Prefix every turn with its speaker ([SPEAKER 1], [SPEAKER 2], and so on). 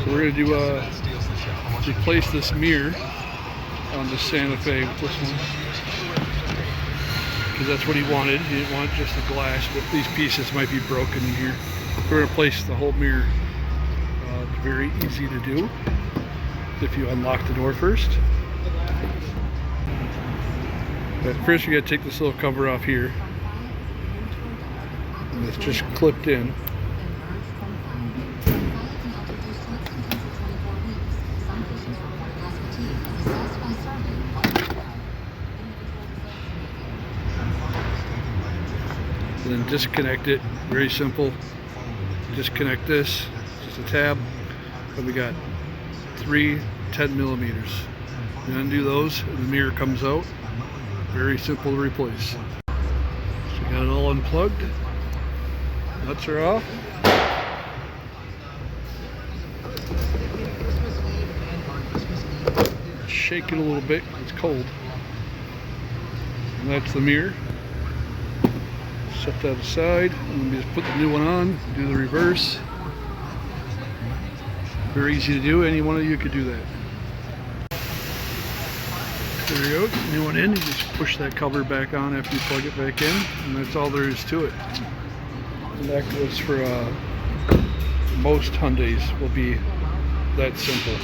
[SPEAKER 1] we're going to do replace this mirror on the Santa Fe with this one, because that's what he wanted. He didn't want just the glass, but these pieces might be broken in here. We're going to replace the whole mirror. It's very easy to do if you unlock the door first. But first you got to take this little cover off here. And it's just clipped in. And then disconnect it. Very simple. Disconnect this. Just a tab. And we got 3 10mm. You undo those and the mirror comes out. Very simple to replace. So you got it all unplugged. Nuts are off. Shake it a little bit, it's cold. And that's the mirror. Set that aside, and we just put the new one on, do the reverse. Very easy to do, any one of you could do that. There you go, new one in, you just push that cover back on after you plug it back in, and that's all there is to it. And that goes for most Hyundais, will be that simple.